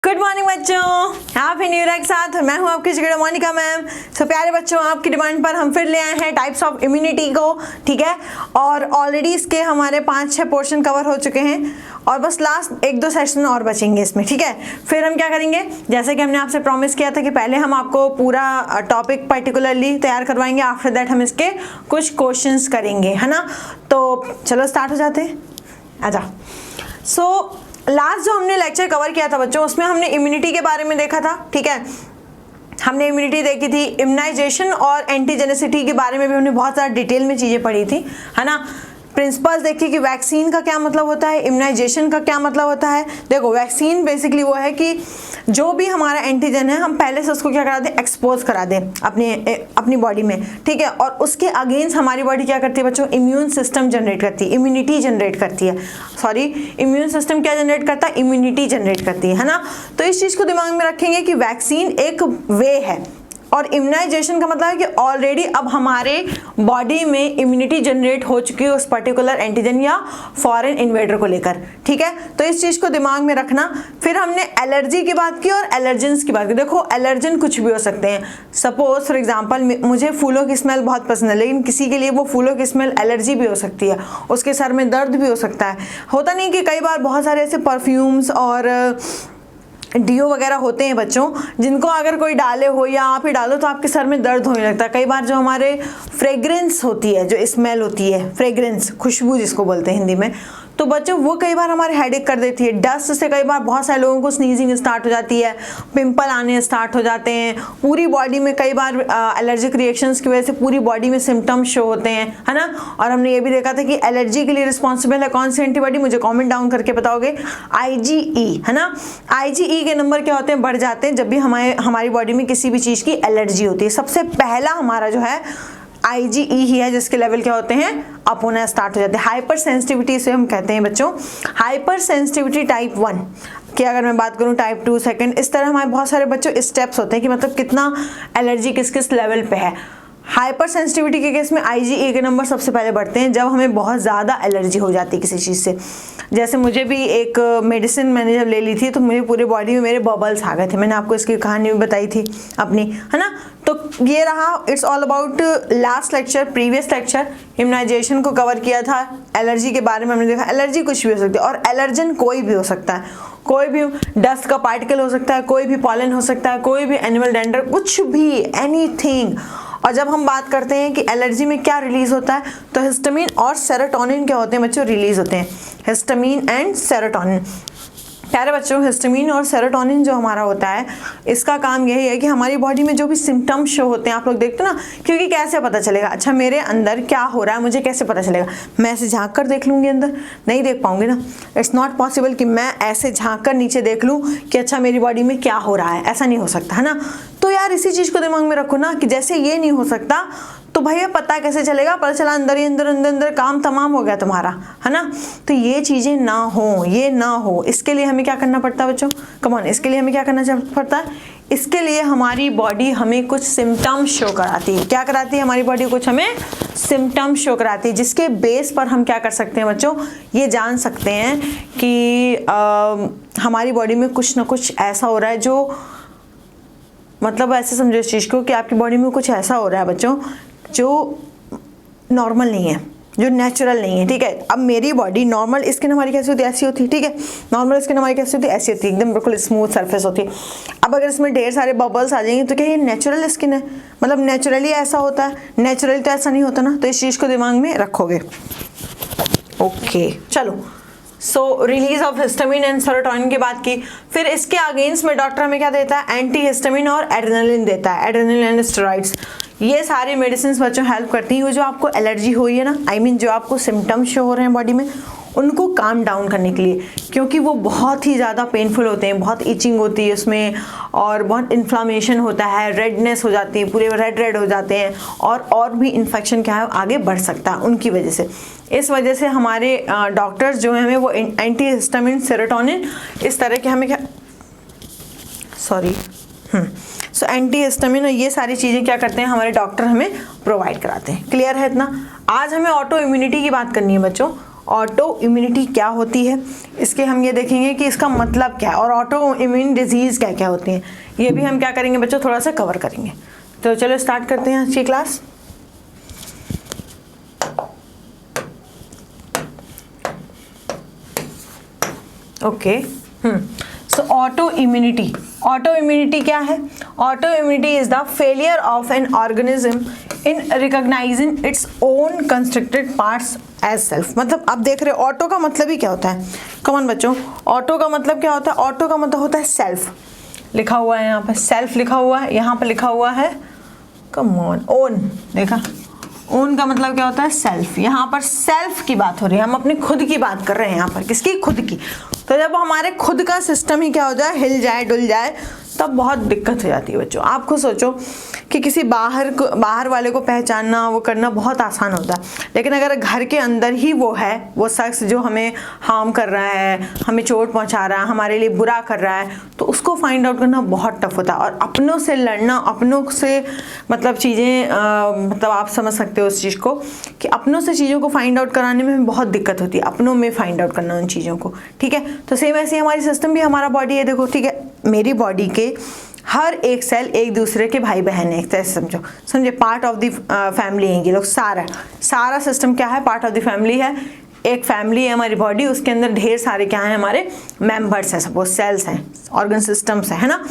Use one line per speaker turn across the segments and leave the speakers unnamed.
Good morning बच्चों, happy new year के साथ मैं हूं आपकी जिगरा मोनिका मैम। तो प्यारे बच्चों, आपकी डिमांड पर हम फिर ले आए हैं टाइप्स ऑफ इम्यूनिटी को, ठीक है। और ऑलरेडी इसके हमारे 5-6 पोर्शन कवर हो चुके हैं और बस लास्ट 1-2 सेशन और बचेंगे इसमें, ठीक है। फिर हम क्या करेंगे, जैसे कि हमने आपसे प्रॉमिस किया था कि पहले हम आपको पूरा टॉपिक पर्टिकुलरली तैयार करवाएंगे, आफ्टर दैट हम इसके कुछ क्वेश्चंस करेंगे, है ना। तो चलो स्टार्ट हो जाते हैं, आजा। सो लास्ट जो हमने लेक्चर कवर किया था बच्चों, उसमें हमने इम्यूनिटी के बारे में देखा था, ठीक है। हमने इम्यूनिटी देखी थी, इम्यूनाइजेशन और एंटीजेनेसिटी के बारे में भी हमने बहुत ज़्यादा डिटेल में चीज़ें पढ़ी थी, है ना। प्रिंसिपल्स देखी कि वैक्सीन का क्या मतलब होता है, इम्यूनाइजेशन का क्या मतलब होता है। देखो, वैक्सीन बेसिकली वो है कि जो भी हमारा एंटीजन है हम पहले से उसको क्या करा दें, एक्सपोज करा दें अपनी बॉडी में, ठीक है। और उसके अगेंस्ट हमारी बॉडी क्या करती है बच्चों, इम्यून सिस्टम जनरेट करती है, इम्यूनिटी जनरेट करती है। सॉरी, इम्यून सिस्टम क्या जनरेट करता है, इम्यूनिटी जनरेट करती है ना। तो इस चीज़ को दिमाग में रखेंगे कि वैक्सीन एक वे है और इम्यूनाइजेशन का मतलब है कि ऑलरेडी अब हमारे बॉडी में इम्यूनिटी जनरेट हो चुकी है उस पर्टिकुलर एंटीजन या फॉरेन इन्वेडर को लेकर, ठीक है। तो इस चीज़ को दिमाग में रखना। फिर हमने एलर्जी की बात की और एलर्जेंस की बात की। देखो, एलर्जन कुछ भी हो सकते हैं। सपोज फॉर एग्जांपल मुझे फूलों की स्मेल बहुत पसंद है, लेकिन किसी के लिए वो फूलों की स्मेल एलर्जी भी हो सकती है, उसके सर में दर्द भी हो सकता है। होता नहीं कि कई बार बहुत सारे ऐसे परफ्यूम्स और डीओ वगैरह होते हैं बच्चों, जिनको अगर कोई डाले हो या आप ही डालो तो आपके सर में दर्द होने लगता है। कई बार जो हमारे फ्रेग्रेंस होती है, जो स्मेल होती है, फ्रेग्रेंस, खुशबू जिसको बोलते हैं हिंदी में, तो बच्चों वो कई बार हमारे हेडेक कर देती है। डस्ट से कई बार बहुत सारे लोगों को स्नीजिंग स्टार्ट हो जाती है, पिंपल आने स्टार्ट हो जाते हैं, पूरी बॉडी में कई बार एलर्जिक रिएक्शंस की वजह से पूरी बॉडी में सिम्टम्स शो होते हैं, है ना। और हमने ये भी देखा था कि एलर्जी के लिए रिस्पॉन्सिबल है कौन सी एंटीबॉडी, मुझे कॉमेंट डाउन करके बताओगे, IgE, है ना। IgE के नंबर क्या होते हैं, बढ़ जाते हैं जब भी हमारी बॉडी में किसी भी चीज़ की एलर्जी होती है। सबसे पहला हमारा जो है IgE ही है, जिसके लेवल क्या होते हैं, अप होना स्टार्ट हो जाते हैं। हाइपर सेंसिटिविटी से हम कहते हैं बच्चों, हाइपर सेंसिटिविटी टाइप 1 की अगर मैं बात करूं, टाइप 2 सेकंड, इस तरह हमारे बहुत सारे बच्चों स्टेप्स होते हैं कि मतलब कितना एलर्जी किस किस लेवल पे है। हाइपर सेंसिटिविटी के केस में IgE के नंबर सबसे पहले बढ़ते हैं जब हमें बहुत ज़्यादा एलर्जी हो जाती है किसी चीज़ से। जैसे मुझे भी एक मेडिसिन मैंने जब ले ली थी तो मुझे पूरे बॉडी में मेरे बबल्स आ गए थे, मैंने आपको इसकी कहानी भी बताई थी अपनी, है ना। तो ये रहा, it's all about last lecture, previous lecture immunization को कवर किया था। एलर्जी के बारे में हमने देखा, एलर्जी कुछ भी हो सकती है और एलर्जन कोई भी हो सकता है, कोई भी डस्ट का पार्टिकल हो सकता है, कोई भी पॉलन हो सकता है, कोई भी एनिमल डेंडर, कुछ भी, एनीथिंग। और जब हम बात करते हैं कि एलर्जी में क्या रिलीज होता है, तो हिस्टामिन और सेरोटोनिन क्या होते हैं बच्चों, रिलीज होते हैं, हिस्टामिन एंड सेरोटोनिन। प्यारे बच्चों, हिस्टामिन और सेरोटोनिन जो हमारा होता है, इसका काम यही है कि हमारी बॉडी में जो भी सिम्टम्स शो होते हैं, आप लोग देखते हो ना, क्योंकि कैसे पता चलेगा, अच्छा मेरे अंदर क्या हो रहा है मुझे कैसे पता चलेगा, मैं ऐसे झांक कर देख लूँगी अंदर, नहीं देख पाऊंगी ना। इट्स नॉट पॉसिबल कि मैं ऐसे झांक कर नीचे देख लूँ कि अच्छा मेरी बॉडी में क्या हो रहा है, ऐसा नहीं हो सकता, है ना। तो यार इसी चीज़ को दिमाग में रखो ना कि जैसे ये नहीं हो सकता तो भैया पता कैसे चलेगा, पता चला अंदर ही अंदर काम तमाम हो गया तुम्हारा, है ना। तो ये चीज़ें ना हो, ये ना हो, इसके लिए हमें क्या करना पड़ता है बच्चों, कम ऑन, इसके लिए हमें क्या करना पड़ता है, इसके लिए हमारी बॉडी हमें कुछ सिम्टम्स शो कराती है। क्या कराती है हमारी बॉडी, कुछ हमें सिम्टम्स शो कराती है, जिसके बेस पर हम क्या कर सकते हैं बच्चों, ये जान सकते हैं कि हमारी बॉडी में कुछ ना कुछ ऐसा हो रहा है जो, मतलब ऐसे समझो इस चीज़ को कि आपकी बॉडी में कुछ ऐसा हो रहा है बच्चों जो नॉर्मल नहीं है, जो नेचुरल नहीं है, ठीक है। अब मेरी बॉडी नॉर्मल स्किन हमारी कैसी होती है, ऐसी होती है, ठीक है। नॉर्मल स्किन हमारी कैसी होती है, ऐसी होती है, एकदम बिल्कुल स्मूथ सरफेस होती है। अब अगर इसमें ढेर सारे बबल्स आ जाएंगे तो क्या ये नेचुरल स्किन है, मतलब नेचुरली ऐसा होता है, नेचुरली तो ऐसा नहीं होता ना। तो इस चीज़ को दिमाग में रखोगे, ओके। चलो, so release of histamine and serotonin की बात की। फिर इसके अगेंस्ट में डॉक्टर हमें क्या देता है, एंटी हिस्टामिन और एड्रेनलिन देता है, एड्रेनलिन एंड स्टेरॉइड्स। ये सारी मेडिसिन बच्चों हेल्प करती हैं, वो जो आपको एलर्जी हुई है ना, I mean, जो आपको सिम्टम्स शो हो रहे हैं बॉडी में, उनको काम डाउन करने के लिए, क्योंकि वो बहुत ही ज़्यादा पेनफुल होते हैं, बहुत इचिंग होती है उसमें और बहुत इन्फ्लामेशन होता है, रेडनेस हो जाती है, पूरे रेड हो जाते हैं और भी इन्फेक्शन क्या है आगे बढ़ सकता है उनकी वजह से। इस वजह से हमारे डॉक्टर्स जो हैं हमें वो एंटी हिस्टामिन, सेरोटोनिन, इस तरह के हमें क्या, सॉरी, सो एंटी हिस्टामिन और ये सारी चीज़ें क्या करते हैं हमारे डॉक्टर हमें प्रोवाइड कराते हैं। क्लियर है इतना। आज हमें ऑटो इम्यूनिटी की बात करनी है बच्चों। ऑटो इम्यूनिटी क्या होती है, इसके हम ये देखेंगे कि इसका मतलब क्या है, और ऑटो इम्यून डिजीज़ क्या क्या होती हैं, ये भी हम क्या करेंगे बच्चों, थोड़ा सा कवर करेंगे। तो चलो स्टार्ट करते हैं आज की class. Okay, so auto immunity क्या है? Auto immunity is the failure of an organism in recognizing its own constructed parts as self. मतलब आप देख रहे हो ऑटो का मतलब ही क्या होता है, कमन बच्चों, ऑटो का मतलब क्या होता है? ऑटो का मतलब होता है सेल्फ, लिखा हुआ है यहाँ पे सेल्फ लिखा हुआ है, यहाँ पे लिखा हुआ है कम ऑन ओन, देखा ओन का मतलब क्या होता है? सेल्फ। यहाँ पर सेल्फ की बात हो रही है, हम अपनी खुद की बात कर रहे हैं यहाँ पर, किसकी? खुद की। तो जब हमारे खुद का सिस्टम ही क्या हो जाए, हिल जाए डुल जाए, तब बहुत दिक्कत हो जाती है बच्चों। आप खुद सोचो कि किसी बाहर वाले को पहचानना, वो करना बहुत आसान होता है, लेकिन अगर घर के अंदर ही वो है, वो शख्स जो हमें हार्म कर रहा है, हमें चोट पहुंचा रहा है, हमारे लिए बुरा कर रहा है, तो उसको फाइंड आउट करना बहुत टफ होता है। और अपनों से लड़ना, अपनों से मतलब चीज़ें मतलब आप समझ सकते हो उस चीज़ को कि अपनों से चीज़ों को फाइंड आउट कराने में बहुत दिक्कत होती है, अपनों में फाइंड आउट करना उन चीज़ों को, ठीक है। तो सेम ऐसे हमारी सिस्टम भी, हमारा बॉडी है, देखो ठीक है, मेरी बॉडी के हर एक सेल एक दूसरे के भाई बहन है, एक तरह से समझे पार्ट ऑफ द फैमिली है ये लोग, सारा सिस्टम क्या है? पार्ट ऑफ द फैमिली है। एक फैमिली है हमारी बॉडी, उसके अंदर ढेर सारे क्या है? हमारे मेंबर्स हैं, सपोज सेल्स हैं, ऑर्गन सिस्टम्स है ना।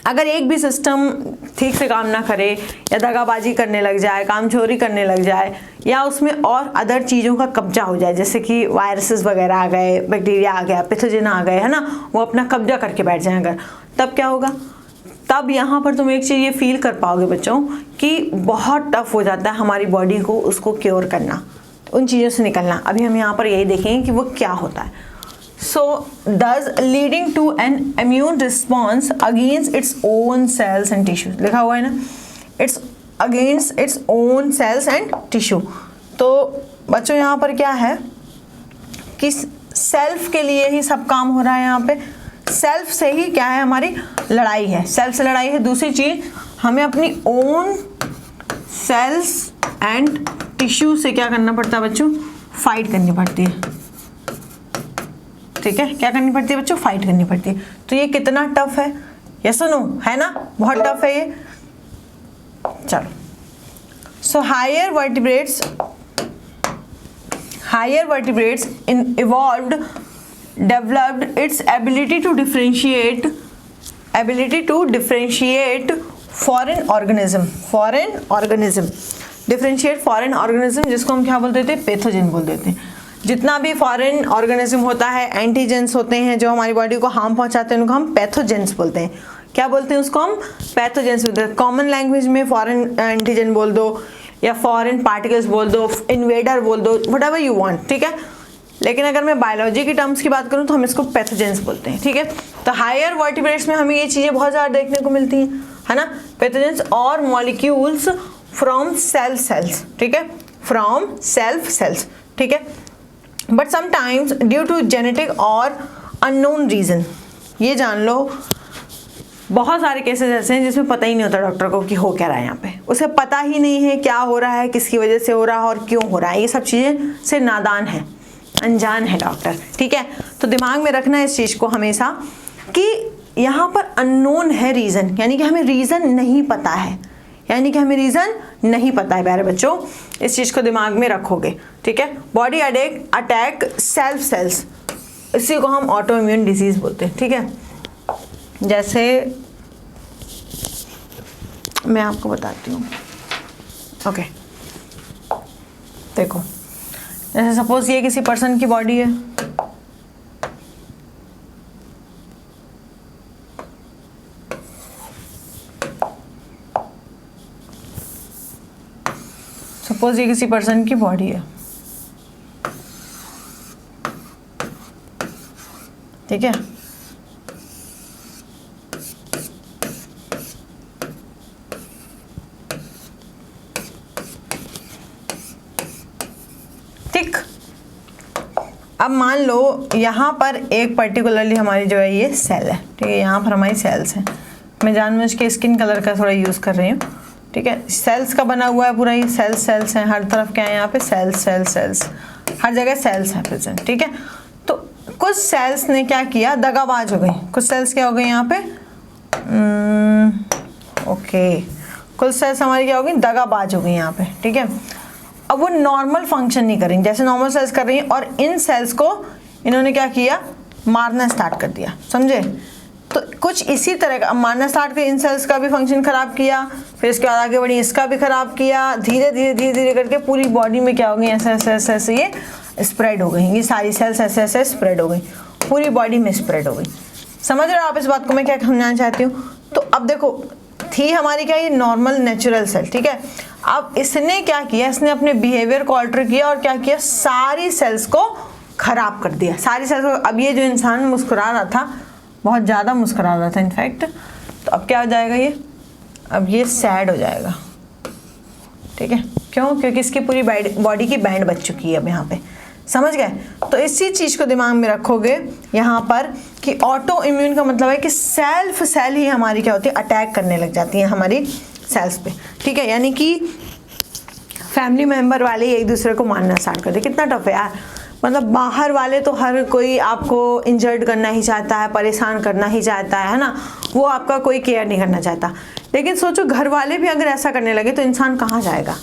अगर एक भी सिस्टम ठीक से काम ना करे या दगाबाजी करने लग जाए, काम चोरी करने लग जाए, या उसमें और अदर चीज़ों का कब्जा हो जाए, जैसे कि वायरसेस वगैरह आ गए, बैक्टीरिया आ गया, पैथोजन आ गए, है ना, वो अपना कब्जा करके बैठ जाए अगर, तब क्या होगा? तब यहाँ पर तुम एक चीज़ ये फील कर पाओगे बच्चों कि बहुत टफ हो जाता है हमारी बॉडी को उसको क्योर करना, उन चीज़ों से निकलना। अभी हम यहाँ पर यही देखेंगे कि वो क्या होता है। So thus leading to an immune response against its own cells and tissues, लिखा हुआ है ना, it's against its own cells and tissue। तो बच्चों यहाँ पर क्या है कि सेल्फ के लिए ही सब काम हो रहा है, यहाँ पे सेल्फ से ही क्या है? हमारी लड़ाई है, सेल्फ से लड़ाई है। दूसरी चीज, हमें अपनी ओन सेल्स एंड टिश्यू से क्या करना पड़ता है बच्चों? फाइट करनी पड़ती है, ठीक है। क्या करनी पड़ती है बच्चों? फाइट करनी पड़ती है। तो ये कितना टफ है, ये सुनो, है ना, बहुत टफ है ये। चलो, so higher vertebrates in evolved developed its ability to differentiate foreign organism, जिसको हम क्या बोल देते हैं? पैथोजन बोल देते हैं। जितना भी फॉरेन ऑर्गेनिज्म होता है, एंटीजेंस होते हैं जो हमारी बॉडी को हार्म पहुंचाते हैं, उनको हम पैथोजेंस बोलते हैं। क्या बोलते हैं उसको? हम पैथोजेंस बोलते हैं। कॉमन लैंग्वेज में फॉरेन एंटीजन बोल दो या फॉरेन पार्टिकल्स बोल दो, इन्वेडर बोल दो, व्हाटएवर यू वांट, ठीक है। लेकिन अगर मैं बायोलॉजी की टर्म्स की बात करूं तो हम इसको पैथोजेंस बोलते हैं, ठीक है। तो हायर वर्टिब्रेट्स में हमें ये चीज़ें बहुत ज़्यादा देखने को मिलती हैं, है ना, पैथोजेंस और मॉलिक्यूल्स फ्रॉम सेल्स, ठीक है, फ्रॉम सेल्स, ठीक है। But sometimes due to genetic और अननोन रीज़न, ये जान लो बहुत सारे केसेस ऐसे हैं जिसमें पता ही नहीं होता डॉक्टर को कि हो क्या रहा है, यहाँ पे उसे पता ही नहीं है क्या हो रहा है, किसकी वजह से हो रहा है और क्यों हो रहा है। ये सब चीज़ें से नादान है, अनजान है डॉक्टर, ठीक है। तो दिमाग में रखना है इस चीज़ को हमेशा कि यहाँ पर अननोन है रीज़न, यानी कि हमें रीज़न नहीं पता है, प्यारे बच्चों, इस चीज़ को दिमाग में रखोगे, ठीक है। बॉडी अटैक सेल्फ सेल्स, इसी को हम ऑटो इम्यून डिजीज़ बोलते हैं, ठीक है। जैसे मैं आपको बताती हूँ, ओके, देखो, जैसे सपोज ये किसी पर्सन की बॉडी है, सपोज ये किसी पर्सन की बॉडी है, ठीक है। ठीक, अब मान लो यहाँ पर एक पर्टिकुलरली हमारी जो है ये सेल है, ठीक है, यहाँ पर हमारी सेल्स हैं। मैं जानबूझ के स्किन कलर का थोड़ा यूज़ कर रही हूँ, ठीक है। सेल्स का बना हुआ है पूरा, ये सेल्स हैं, हर तरफ क्या है यहाँ पे? सेल्स। हर जगह सेल्स हैं प्रेजेंट, ठीक है। तो कुछ सेल्स ने क्या किया, दगाबाज हो गई। कुछ सेल्स क्या हो गई यहाँ पे, ओके, कुछ सेल्स हमारी क्या हो गई, दगाबाज हो गई यहाँ पे, ठीक है। अब वो नॉर्मल फंक्शन नहीं करेंगे जैसे नॉर्मल सेल्स कर रही हैं, और इन सेल्स को इन्होंने क्या किया, मारना स्टार्ट कर दिया, समझे। तो कुछ इसी तरह का मारना स्टार्ट कर, इन सेल्स का भी फंक्शन खराब किया, फिर इसके बाद आगे बढ़ी इसका भी खराब किया, धीरे धीरे धीरे धीरे करके पूरी बॉडी में क्या हो गई, ऐसे ऐसे ऐसे ऐसे ये स्प्रेड हो गई, ये सारी सेल्स ऐसे ऐसे स्प्रेड हो गई, पूरी बॉडी में स्प्रेड हो गई। समझ रहे हो आप इस बात को मैं क्या समझाना चाहती हूँ। तो अब देखो, थी हमारी क्या, ये नॉर्मल नेचुरल सेल, ठीक है। अब इसने क्या किया, इसने अपने बिहेवियर को ऑल्टर किया और क्या किया, सारी सेल्स को खराब कर दिया, सारी सेल्स को। अब ये जो इंसान मुस्कुरा रहा था, बहुत ज़्यादा मुस्कुरा रहा था इनफैक्ट, तो अब क्या हो जाएगा ये, अब ये सैड हो जाएगा, ठीक है। क्यों, क्योंकि इसकी पूरी बॉडी की बैंड बच चुकी है अब यहाँ पे, समझ गए। तो इसी चीज़ को दिमाग में रखोगे यहाँ पर कि ऑटो इम्यून का मतलब है कि सेल्फ सेल ही हमारी क्या होती है, अटैक करने लग जाती है हमारी सेल्स पे, ठीक है। यानी कि फैमिली मेम्बर वाले एक दूसरे को मारना स्टार्ट कर दे। कितना टफ है यार, मतलब बाहर वाले तो हर कोई आपको इंजर्ड करना ही चाहता है, परेशान करना ही चाहता है ना, वो आपका कोई केयर नहीं करना चाहता। लेकिन सोचो घर वाले भी अगर ऐसा करने लगे तो इंसान कहाँ जाएगा।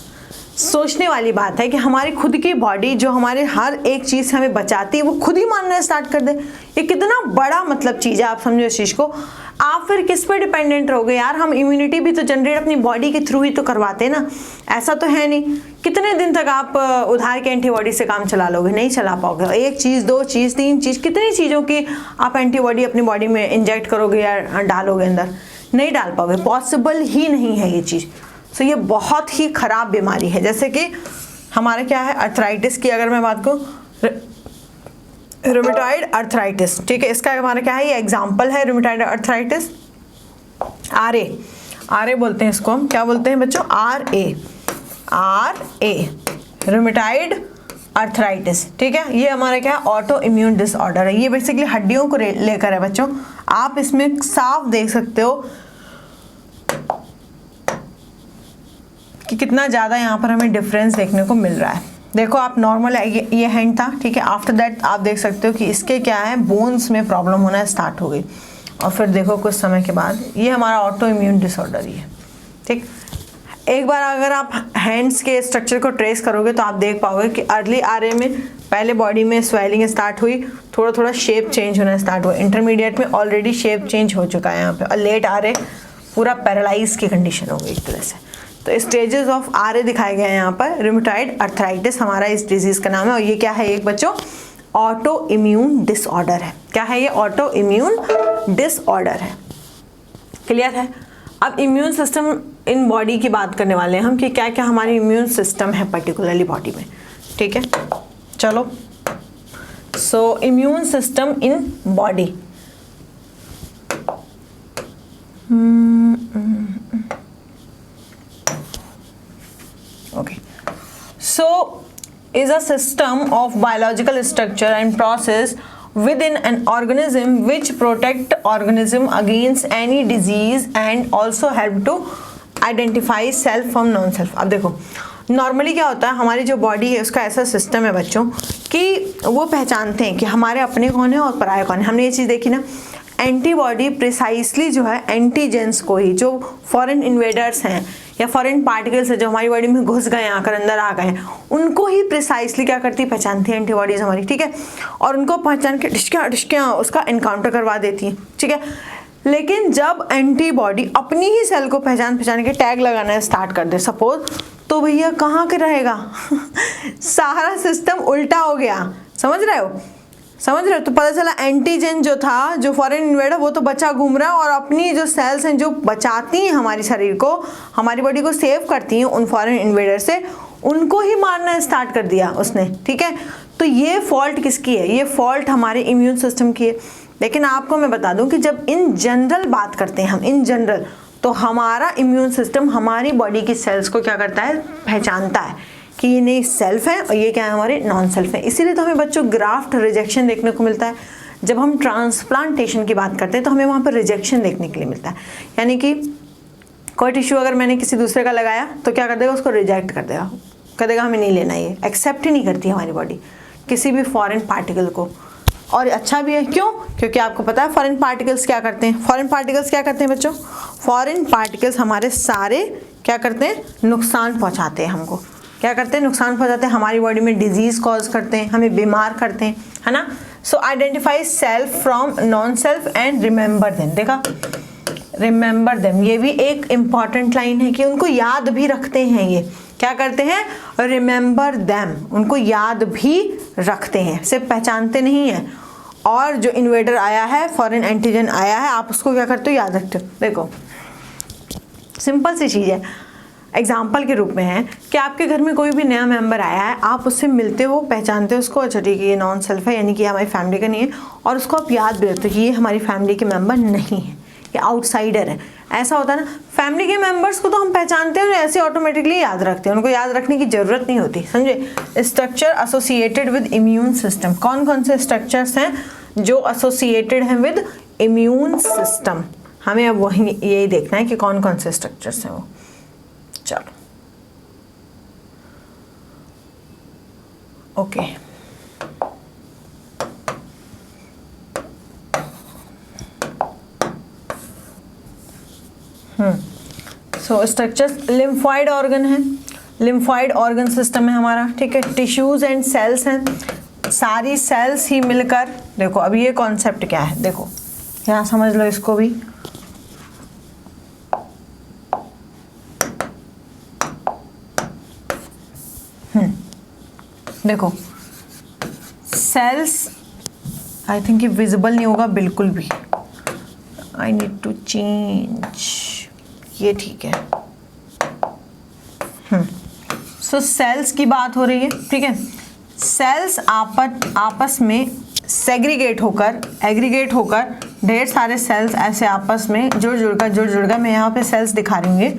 सोचने वाली बात है कि हमारी खुद की बॉडी जो हमारे हर एक चीज़ से हमें बचाती है, वो खुद ही मानना स्टार्ट कर दे। ये कितना बड़ा मतलब चीज़ है, आप समझो इस चीज़ को। आप फिर किस पे डिपेंडेंट रहोगे यार, हम इम्यूनिटी भी तो जनरेट अपनी बॉडी के थ्रू ही तो करवाते हैं ना, ऐसा तो है नहीं। कितने दिन तक आप उधार के एंटीबॉडी से काम चला लोगे, नहीं चला पाओगे। एक चीज़, दो चीज़, तीन चीज़, कितनी चीज़ों की आप एंटीबॉडी अपनी बॉडी में इंजेक्ट करोगे या डालोगे अंदर, नहीं डाल पाओगे, पॉसिबल ही नहीं है ये चीज़। सो ये बहुत ही ख़राब बीमारी है। जैसे कि हमारे क्या है, अर्थराइटिस की अगर मैं बात करूँ, रूमेटॉइड अर्थराइटिस, ठीक है, इसका हमारा क्या है, ये एग्जाम्पल है रूमेटॉइड अर्थराइटिस। आर ए बोलते हैं इसको, हम क्या बोलते हैं बच्चों, आर ए रूमेटॉइड अर्थराइटिस, ठीक है। ये हमारा क्या है, ऑटो इम्यून डिसऑर्डर है। ये बेसिकली हड्डियों को लेकर है बच्चों। आप इसमें साफ देख सकते हो कि कितना ज़्यादा यहाँ पर हमें डिफरेंस देखने को मिल रहा है। देखो आप नॉर्मल ये हैंड था, ठीक है, आफ्टर दैट आप देख सकते हो कि इसके क्या है, बोन्स में प्रॉब्लम होना स्टार्ट हो गई, और फिर देखो कुछ समय के बाद ये हमारा ऑटो इम्यून डिसऑर्डर ही है, ठीक। एक बार अगर आप हैंड्स के स्ट्रक्चर को ट्रेस करोगे तो आप देख पाओगे कि अर्ली आरए में पहले बॉडी में स्वेलिंग स्टार्ट हुई, थोड़ा थोड़ा शेप चेंज होना स्टार्ट हुआ, इंटरमीडिएट में ऑलरेडी शेप चेंज हो चुका है यहाँ पे, और लेट आरए पूरा पैरालाइज की कंडीशन हो गई एक तरह से। तो स्टेजेस ऑफ आरए दिखाए गए हैं यहाँ पर। रूमेटॉइड अर्थराइटिस हमारा इस डिजीज का नाम है, और ये क्या है एक बच्चों, ऑटो इम्यून डिसऑर्डर है। क्या है ये, ऑटो इम्यून डिसऑर्डर है। क्लियर है। अब इम्यून सिस्टम इन बॉडी की बात करने वाले हैं हम कि क्या क्या हमारी इम्यून सिस्टम है पर्टिकुलरली बॉडी में, ठीक है। चलो, so immune system in body, okay, so is a system of biological structure and process within an organism which protect organism against any disease and also help to identify self from non self। अब देखो normally क्या होता है, हमारी जो body है उसका ऐसा सिस्टम है बच्चों कि वो पहचानते हैं कि हमारे अपने कौन है और पराये कौन है। हमने ये चीज़ देखी ना, एंटीबॉडी प्रिसाइसली जो है एंटीजेंस को ही, जो फॉरेन इन्वेडर्स हैं या फॉरेन पार्टिकल्स है जो हमारी बॉडी में घुस गए, आकर अंदर आ गए, उनको ही प्रिसाइसली क्या करती है, पहचानती है एंटीबॉडीज हमारी, ठीक है। और उनको पहचान के डिशक्या उसका एनकाउंटर करवा देती हैं, ठीक है। लेकिन जब एंटीबॉडी अपनी ही सेल को पहचान के टैग लगाना स्टार्ट कर दे सपोज, तो भैया कहाँ के रहेगा सारा सिस्टम उल्टा हो गया। समझ रहे हो। तो पता चला एंटीजन जो था, जो फॉरेन इन्वेडर, वो तो बचा घूम रहा है, और अपनी जो सेल्स हैं जो बचाती हैं हमारी शरीर को, हमारी बॉडी को सेव करती हैं उन फॉरेन इन्वेडर से, उनको ही मारना स्टार्ट कर दिया उसने, ठीक है। तो ये फॉल्ट किसकी है, ये फॉल्ट हमारे इम्यून सिस्टम की है। लेकिन आपको मैं बता दूं कि जब इन जनरल बात करते हैं हम, इन जनरल, तो हमारा इम्यून सिस्टम हमारी बॉडी की सेल्स को क्या करता है, पहचानता है कि ये नहीं सेल्फ है और ये क्या है, हमारे नॉन सेल्फ है। इसीलिए तो हमें बच्चों ग्राफ्ट रिजेक्शन देखने को मिलता है। जब हम ट्रांसप्लांटेशन की बात करते हैं तो हमें वहाँ पर रिजेक्शन देखने के लिए मिलता है। यानी कि कोई टिश्यू अगर मैंने किसी दूसरे का लगाया तो क्या कर देगा, उसको रिजेक्ट कर देगा, कह देगा हमें नहीं लेना, ये एक्सेप्ट ही नहीं करती हमारी बॉडी, किसी भी फॉरेन पार्टिकल को। और अच्छा भी है, क्यों? क्योंकि आपको पता है फॉरेन पार्टिकल्स क्या करते हैं। फॉरेन पार्टिकल्स क्या करते हैं बच्चों? फॉरेन पार्टिकल्स हमारे सारे क्या करते हैं? नुकसान पहुंचाते हैं हमको। क्या करते हैं? नुकसान पहुंचाते हैं, हमारी बॉडी में डिजीज कॉज करते हैं, हमें बीमार करते हैं, है ना। सो identify self from non self and remember them. देखा, रिमेंबर देम, ये भी एक इंपॉर्टेंट लाइन है कि उनको याद भी रखते हैं। ये क्या करते हैं? रिमेंबर देम, उनको याद भी रखते हैं, सिर्फ पहचानते नहीं है। और जो इन्वेडर आया है, फॉरेन एंटीजन आया है, आप उसको क्या करते हो? याद रखते हो। देखो सिंपल सी चीज़ है, एग्जाम्पल के रूप में है कि आपके घर में कोई भी नया मेंबर आया है, आप उससे मिलते हो, पहचानते हो उसको, अच्छा ठीक है ये नॉन सेल्फ है, यानी कि हमारी फैमिली का नहीं है, और उसको आप याद भी रखते हो कि ये हमारी फैमिली के मेंबर नहीं है, ये आउटसाइडर है। ऐसा होता है ना, फैमिली के मेंबर्स को तो हम पहचानते हैं और ऐसे ऑटोमेटिकली याद रखते हैं, उनको याद रखने की जरूरत नहीं होती, समझे। Structure associated with immune system, कौन कौन से स्ट्रक्चर्स हैं जो एसोसिएटेड हैं विद इम्यून सिस्टम? हमें अब वही यही देखना है कि कौन कौन से स्ट्रक्चर्स हैं वो। चलो ओके, सो स्ट्रक्चर्स, लिम्फॉइड ऑर्गन है, लिम्फॉइड ऑर्गन सिस्टम है हमारा, ठीक है। टिश्यूज एंड सेल्स हैं, सारी सेल्स ही मिलकर, देखो अब ये कॉन्सेप्ट क्या है, देखो यहाँ समझ लो इसको भी। देखो सेल्स, आई थिंक ये विजिबल नहीं होगा बिल्कुल भी, आई नीड टू चेंज, ये ठीक है। सो सेल्स की बात हो रही है, ठीक है। सेल्स आपस में सेग्रीगेट होकर, एग्रीगेट होकर, ढेर सारे सेल्स ऐसे आपस में जुड़ जुड़, मैं यहाँ पे सेल्स दिखा रही हूँ ये,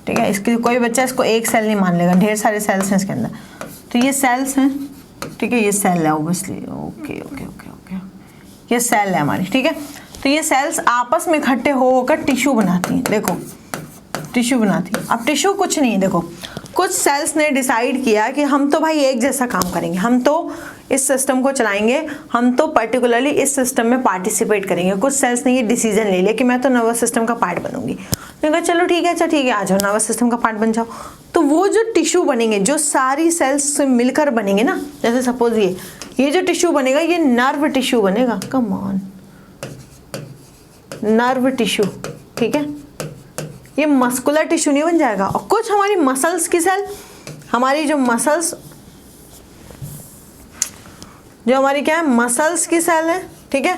ठीक है। इसके कोई बच्चा इसको एक सेल नहीं मान लेगा, ढेर सारे सेल्स हैं इसके अंदर। तो ये सेल्स हैं, ठीक है, ये सेल है obviously, okay okay okay okay, ये सेल है हमारी, ठीक है। तो ये सेल्स आपस में इकट्ठे होकर टिश्यू बनाती हैं, देखो टिश्यू बनाती है। अब टिश्यू कुछ नहीं है, देखो कुछ सेल्स ने डिसाइड किया कि हम तो भाई एक जैसा काम करेंगे, हम तो इस सिस्टम को चलाएंगे, हम तो पर्टिकुलरली इस सिस्टम में पार्टिसिपेट करेंगे। कुछ सेल्स ने ये डिसीजन ले लिया कि मैं तो नर्वस सिस्टम का पार्ट बनूंगी। तो कहा चलो ठीक है, अच्छा ठीक है, आ जाओ नर्वस सिस्टम का पार्ट बन जाओ। तो वो जो टिश्यू बनेंगे, जो सारी सेल्स से मिलकर बनेंगे ना, जैसे सपोज ये जो टिश्यू बनेगा, ये नर्व टिश्यू बनेगा, कम ऑन, नर्व टिश्यू, ठीक है। ये मस्कुलर टिश्यू नहीं बन जाएगा। और कुछ हमारी मसल्स की सेल, हमारी जो मसल्स, जो हमारी क्या है, मसल्स की सेल है, ठीक है।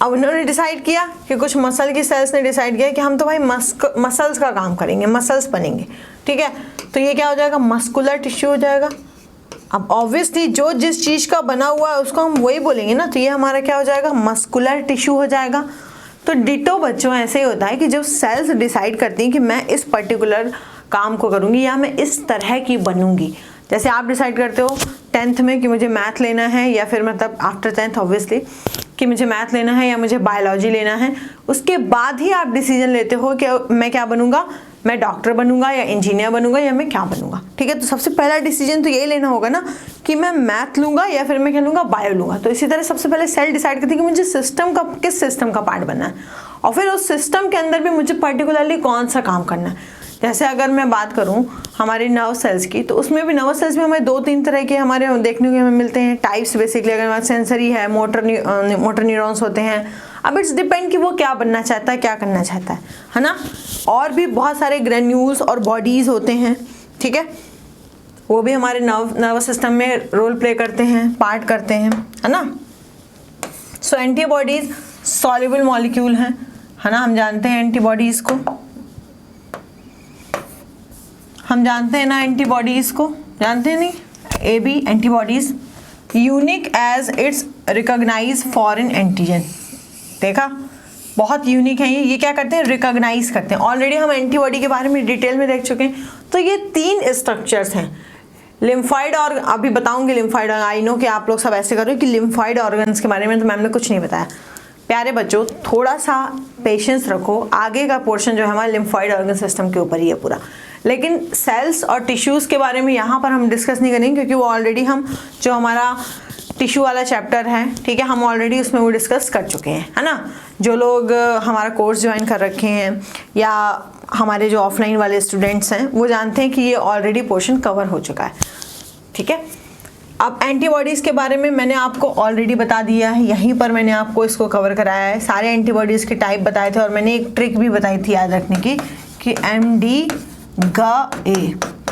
अब उन्होंने डिसाइड किया कि कुछ मसल की सेल्स ने डिसाइड किया कि हम तो भाई मसल्स का काम करेंगे, मसल्स बनेंगे, ठीक है। तो ये क्या हो जाएगा, मस्कुलर टिश्यू हो जाएगा। अब ऑब्वियसली जो जिस चीज़ का बना हुआ है उसको हम वही बोलेंगे ना, तो ये हमारा क्या हो जाएगा, मस्कुलर टिश्यू हो जाएगा। तो डिटो बच्चों ऐसे ही होता है कि जब सेल्स डिसाइड करती हैं कि मैं इस पर्टिकुलर काम को करूँगी या मैं इस तरह की बनूंगी। जैसे आप डिसाइड करते हो 10th में कि मुझे मैथ लेना है, या फिर मतलब आफ्टर 10th ऑब्वियसली कि मुझे मैथ लेना है या मुझे बायोलॉजी लेना है, उसके बाद ही आप डिसीजन लेते हो कि मैं क्या बनूंगा, मैं डॉक्टर बनूंगा या इंजीनियर बनूंगा या मैं क्या बनूंगा, ठीक है। तो सबसे पहला डिसीजन तो यही लेना होगा ना कि मैं मैथ लूंगा या फिर मैं क्या लूंगा, बायो लूंगा। तो इसी तरह सबसे पहले सेल डिसाइड करती है कि मुझे सिस्टम का, किस सिस्टम का पार्ट बनना है, और फिर उस सिस्टम के अंदर भी मुझे पर्टिकुलरली कौन सा काम करना है। जैसे अगर मैं बात करूं हमारे नर्व सेल्स की, तो उसमें भी नर्व सेल्स में हमें 2-3 तरह के हमारे देखने को हमें मिलते हैं टाइप्स। बेसिकली अगर हमारा सेंसरी है, मोटर न्यूरॉन्स होते हैं। अब इट्स डिपेंड कि वो क्या बनना चाहता है, क्या करना चाहता है ना। और भी बहुत सारे ग्रेन्यूल्स और बॉडीज होते हैं, ठीक है, वो भी हमारे नर्वस सिस्टम में रोल प्ले करते हैं, पार्ट करते हैं, है ना। सो एंटीबॉडीज सॉल्युबल मॉलिक्यूल हैं, है ना, हम जानते हैं एंटीबॉडीज को, हम जानते हैं ना एंटीबॉडीज को, जानते हैं नहीं, AB antibodies unique as its recognize foreign antigen. देखा, बहुत यूनिक है ये क्या करते हैं, रिकॉग्नाइज करते हैं। ऑलरेडी हम एंटीबॉडी के बारे में डिटेल में देख चुके हैं। तो ये 3 स्ट्रक्चर्स हैं, लिम्फॉइड और अभी बताऊंगी लिम्फॉइड। आई नो कि आप लोग सब ऐसे करो कि लिम्फॉइड ऑर्गन्स के बारे में तो मैम ने कुछ नहीं बताया। प्यारे बच्चों थोड़ा सा पेशेंस रखो, आगे का पोर्शन जो है हमारे लिम्फॉइड ऑर्गन सिस्टम के ऊपर ही है पूरा। लेकिन सेल्स और टिश्यूज़ के बारे में यहाँ पर हम डिस्कस नहीं करेंगे, क्योंकि वो ऑलरेडी हम जो हमारा टिश्यू वाला चैप्टर है, ठीक है, हम ऑलरेडी उसमें वो डिस्कस कर चुके हैं, है ना। जो लोग हमारा कोर्स ज्वाइन कर रखे हैं या हमारे जो ऑफलाइन वाले स्टूडेंट्स हैं वो जानते हैं कि ये ऑलरेडी पोर्शन कवर हो चुका है, ठीक है। अब एंटीबॉडीज़ के बारे में मैंने आपको ऑलरेडी बता दिया है, यहीं पर मैंने आपको इसको कवर कराया है, सारे एंटीबॉडीज़ के टाइप बताए थे और मैंने एक ट्रिक भी बताई थी याद रखने की कि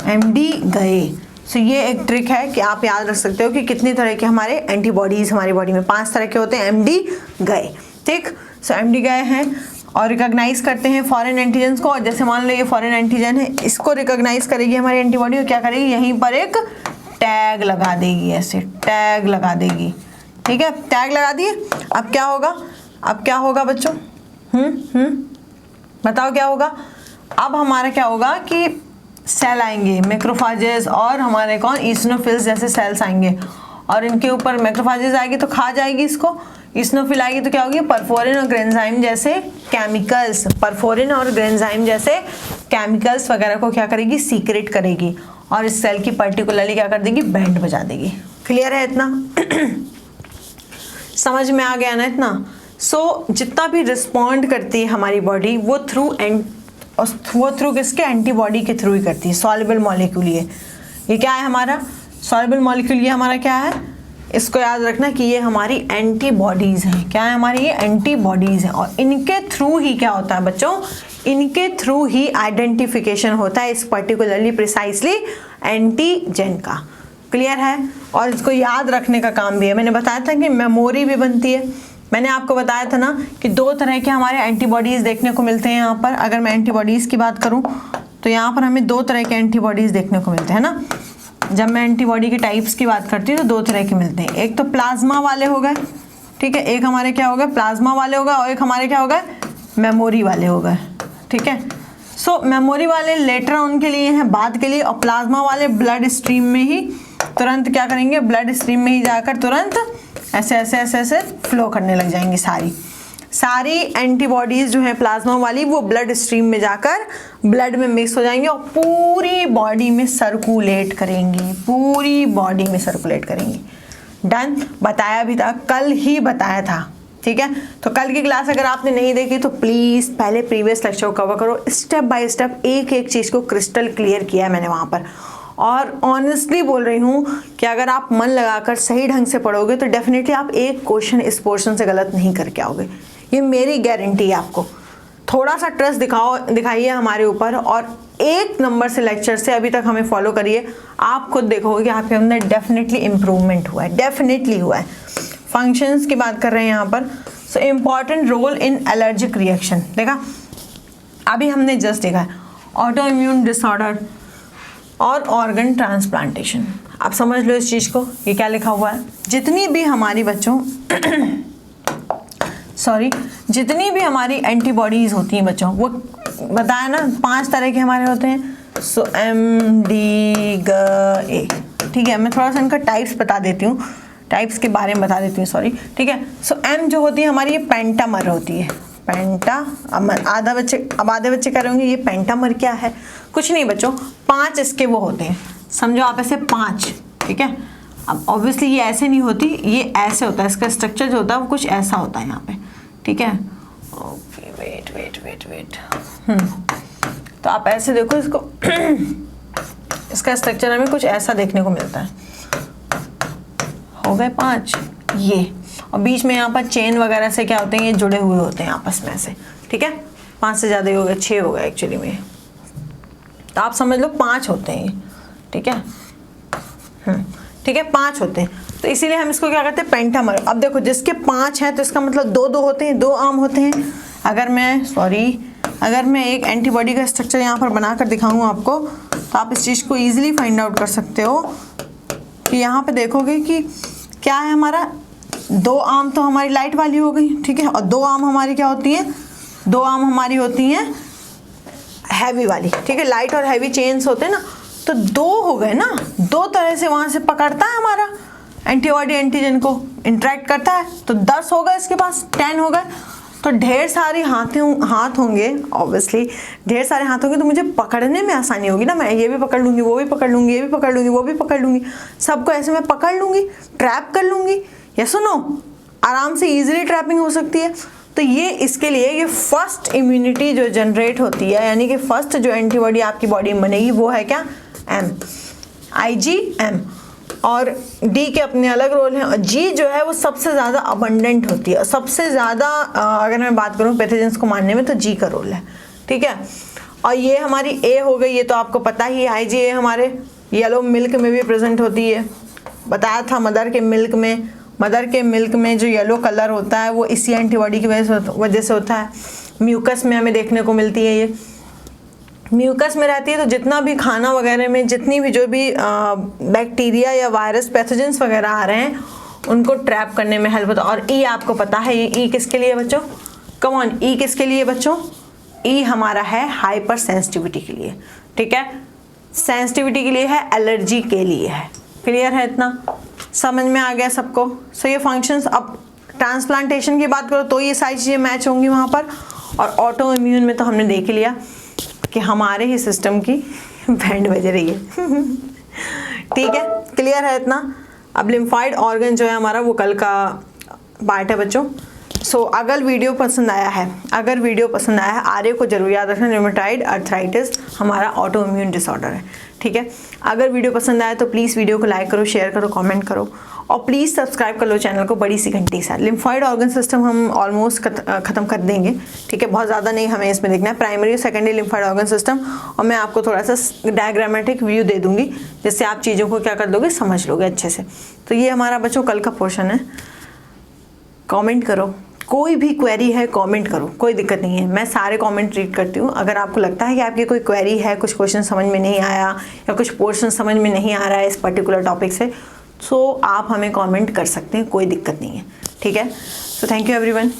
MD गए। सो ये एक ट्रिक है कि आप याद रख सकते हो कि कितने तरह के हमारे एंटीबॉडीज़ हमारी बॉडी में 5 तरह के होते हैं MD गए, ठीक। सो MD गए हैं और रिकॉग्नाइज करते हैं फॉरेन एंटीजन्स को, और जैसे मान लो ये फॉरेन एंटीजन है, इसको रिकॉग्नाइज करेगी हमारी एंटीबॉडी और क्या करेगी, यहीं पर एक टैग लगा देगी, ऐसे टैग लगा देगी, ठीक है। टैग लगा दिए, अब क्या होगा, अब क्या होगा बच्चों, बताओ क्या होगा। अब हमारा क्या होगा कि सेल आएंगे मैक्रोफेजेस और हमारे कौन ईसिनोफिल्स जैसे सेल्स आएंगे, और इनके ऊपर मैक्रोफेजेस आएगी तो खा जाएगी इसको, ईसिनोफिल आएगी तो क्या होगी, परफोरिन और ग्रेंजाइम जैसे केमिकल्स, परफोरिन और ग्रेंजाइम जैसे केमिकल्स वगैरह को क्या करेगी, सीक्रेट करेगी और इस सेल की पर्टिकुलरली क्या कर देगी, बैंड बजा देगी। क्लियर है इतना? समझ में आ गया ना इतना? सो जितना भी रिस्पॉन्ड करती है हमारी बॉडी वो थ्रू किसके, एंटीबॉडी के थ्रू ही करती है। सॉल्युबल मॉलिक्यूल ये क्या है हमारा, सॉल्युबल मॉलिक्यूल ये हमारा क्या है, इसको याद रखना कि ये हमारी एंटीबॉडीज़ हैं। क्या है हमारी, ये एंटीबॉडीज़ हैं और इनके थ्रू ही क्या होता है बच्चों, इनके थ्रू ही आइडेंटिफिकेशन होता है इस पर्टिकुलरली प्रिसाइसली एंटीजन का। क्लियर है? और इसको याद रखने का काम भी है। मैंने बताया था कि मेमोरी भी बनती है, मैंने आपको बताया था ना कि 2 तरह के हमारे एंटीबॉडीज़ देखने को मिलते हैं यहाँ पर। अगर मैं एंटीबॉडीज़ की बात करूँ तो यहाँ पर हमें 2 तरह के एंटीबॉडीज़ देखने को मिलते हैं ना। जब मैं एंटीबॉडी के टाइप्स की बात करती हूँ तो 2 तरह के मिलते हैं, एक तो प्लाज्मा वाले हो गए, ठीक है, एक हमारे क्या हो गए, प्लाज्मा वाले हो गए, और एक हमारे क्या हो गए, मेमोरी वाले हो गए, ठीक है। सो मेमोरी वाले लेटर ऑन के लिए हैं, बाद के लिए, और प्लाज्मा वाले ब्लड स्ट्रीम में ही तुरंत क्या करेंगे, ब्लड स्ट्रीम में ही जाकर तुरंत ऐसे ऐसे ऐसे ऐसे फ्लो करने लग जाएंगी। सारी एंटीबॉडीज़ जो है प्लाज्मा वाली वो ब्लड स्ट्रीम में जाकर ब्लड में मिक्स हो जाएंगी और पूरी बॉडी में सर्कुलेट करेंगी, पूरी बॉडी में सर्कुलेट करेंगी। डन? बताया भी था, कल ही बताया था, ठीक है। तो कल की क्लास अगर आपने नहीं देखी तो प्लीज़ पहले प्रीवियस लेक्चर को कवर करो, स्टेप बाय स्टेप एक एक चीज़ को क्रिस्टल क्लियर किया है मैंने वहाँ पर। और ऑनेस्टली बोल रही हूँ कि अगर आप मन लगाकर सही ढंग से पढ़ोगे तो डेफिनेटली आप एक क्वेश्चन इस पोर्शन से गलत नहीं करके आओगे, ये मेरी गारंटी है आपको। थोड़ा सा ट्रस्ट दिखाइए हमारे ऊपर और 1 नंबर से लेक्चर से अभी तक हमें फॉलो करिए, आप खुद देखोगे कि आपके अंदर डेफिनेटली इम्प्रूवमेंट हुआ है, डेफिनेटली हुआ है। फंक्शंस की बात कर रहे हैं यहाँ पर। So important role in allergic reaction, देखा अभी हमने जस्ट देखा है, ऑटो इम्यून डिसऑर्डर और ऑर्गन ट्रांसप्लांटेशन। आप समझ लो इस चीज़ को, ये क्या लिखा हुआ है, जितनी भी हमारी बच्चों जितनी भी हमारी एंटीबॉडीज़ होती हैं बच्चों, वो बताया ना 5 तरह के हमारे होते हैं। सो MD G, ठीक है। मैं थोड़ा सा इनका टाइप्स बता देती हूँ, टाइप्स के बारे में बता देती हूँ, सॉरी, ठीक है। सो M जो होती है हमारी, ये पेंटामर होती है, आधे बच्चे कह रहे होंगे ये पेंटामर क्या है। कुछ नहीं बच्चों, 5 इसके वो होते हैं, समझो आप ऐसे 5, ठीक है। अब ऑब्वियसली ये ऐसे नहीं होती, ये ऐसे होता है, इसका स्ट्रक्चर जो होता है वो कुछ ऐसा होता है यहाँ पे, ठीक है। ओके, वेट तो आप ऐसे देखो इसको इसका स्ट्रक्चर हमें कुछ ऐसा देखने को मिलता है। हो गए 5 ये, और बीच में यहाँ पर चेन वगैरह से क्या होते हैं, ये जुड़े हुए होते हैं आपस में से, ठीक है। 5 से ज़्यादा ही हो गए, 6 हो गए एक्चुअली में, तो आप समझ लो 5 होते हैं, ठीक है। ठीक है, 5 होते हैं, तो इसीलिए हम इसको क्या कहते हैं, पेंटामर। अब देखो जिसके 5 हैं तो इसका मतलब 2 होते हैं, 2 आर्म होते हैं। अगर मैं एक एंटीबॉडी का स्ट्रक्चर यहाँ पर बनाकर दिखाऊँ आपको, तो आप इस चीज़ को ईजिली फाइंड आउट कर सकते हो कि यहाँ पे देखोगे कि क्या है हमारा, 2 आर्म तो हमारी लाइट वाली हो गई, ठीक है, और 2 आर्म हमारी क्या होती हैं, 2 आर्म हमारी होती हैं हैवी वाली, ठीक है। लाइट और हैवी चेन्स होते हैं ना, तो 2 हो गए ना, 2 तरह से वहाँ से पकड़ता है हमारा एंटीबॉडी एंटीजन को, इंटरेक्ट करता है, तो 10 हो गए इसके पास, 10 हो गए। तो ढेर सारे हाथ होंगे, ऑब्वियसली ढेर सारे हाथ होंगे तो मुझे पकड़ने में आसानी होगी ना। मैं ये भी पकड़ लूँगी, वो भी पकड़ लूँगी, ये भी पकड़ लूँगी, वो भी पकड़ लूँगी, सबको ऐसे मैं पकड़ लूँगी, ट्रैप कर लूँगी। या सुनो, आराम से ईजिली ट्रैपिंग हो सकती है। तो ये इसके लिए ये फर्स्ट इम्यूनिटी जो जनरेट होती है, यानी कि फर्स्ट जो एंटीबॉडी आपकी बॉडी में बनेगी वो है क्या, एम, IgM। और डी के अपने अलग रोल हैं, और जी जो है वो सबसे ज़्यादा अबंडेंट होती है। सबसे ज़्यादा अगर मैं बात करूँ पैथोजेंस को मारने में तो जी का रोल है, ठीक है। और ये हमारी ए हो गई, ये तो आपको पता ही है। IgA हमारे येलो मिल्क में भी प्रेजेंट होती है, बताया था। मदर के मिल्क में जो येलो कलर होता है वो इसी एंटीबॉडी की वजह से होता है। म्यूकस में हमें देखने को मिलती है, ये म्यूकस में रहती है। तो जितना भी खाना वगैरह में जितनी भी जो भी बैक्टीरिया या वायरस पैथोजेंस वगैरह आ रहे हैं उनको ट्रैप करने में हेल्प होता है। और ई आपको पता है, ये ई किसके लिए बच्चों, कम ऑन, ई किसके लिए बच्चों, ई हमारा है हाइपर सेंसिटिविटी के लिए, ठीक है। सेंसिटिविटी के लिए है, एलर्जी के लिए है। क्लियर है, इतना समझ में आ गया सबको। सो ये फंक्शंस, अब ट्रांसप्लांटेशन की बात करो तो ये सारी चीज़ें मैच होंगी वहाँ पर। और ऑटो इम्यून में तो हमने देख लिया कि हमारे ही सिस्टम की बैंड बज रही है। ठीक है, क्लियर है इतना। अब लिम्फाइड ऑर्गन जो है हमारा वो कल का पार्ट है बच्चों। सो अगर वीडियो पसंद आया है, आर्य को जरूर याद रखना, रूमेटॉइड अर्थराइटिस हमारा ऑटो इम्यून डिसऑर्डर है, ठीक है। अगर वीडियो पसंद आया तो प्लीज़ वीडियो को लाइक करो, शेयर करो, कमेंट करो, और प्लीज़ सब्सक्राइब कर लो चैनल को बड़ी सी घंटी के साथ। लिम्फाइड ऑर्गन सिस्टम हम ऑलमोस्ट ख़त्म कर देंगे, ठीक है। बहुत ज़्यादा नहीं हमें इसमें देखना है, प्राइमरी और सेकेंडरी लिम्फाइड ऑर्गन सिस्टम। और मैं आपको थोड़ा सा डायग्रामेटिक व्यू दे दूँगी जिससे आप चीज़ों को क्या कर दोगे, समझ लोगे अच्छे से। तो ये हमारा बच्चों कल का पोर्शन है। कमेंट करो, कोई भी क्वेरी है कमेंट करो, कोई दिक्कत नहीं है, मैं सारे कमेंट रीड करती हूँ। अगर आपको लगता है कि आपकी कोई क्वेरी है, कुछ क्वेश्चन समझ में नहीं आया या कुछ पोर्शन समझ में नहीं आ रहा है इस पर्टिकुलर टॉपिक से, तो आप हमें कमेंट कर सकते हैं, कोई दिक्कत नहीं है, ठीक है। So thank you everyone.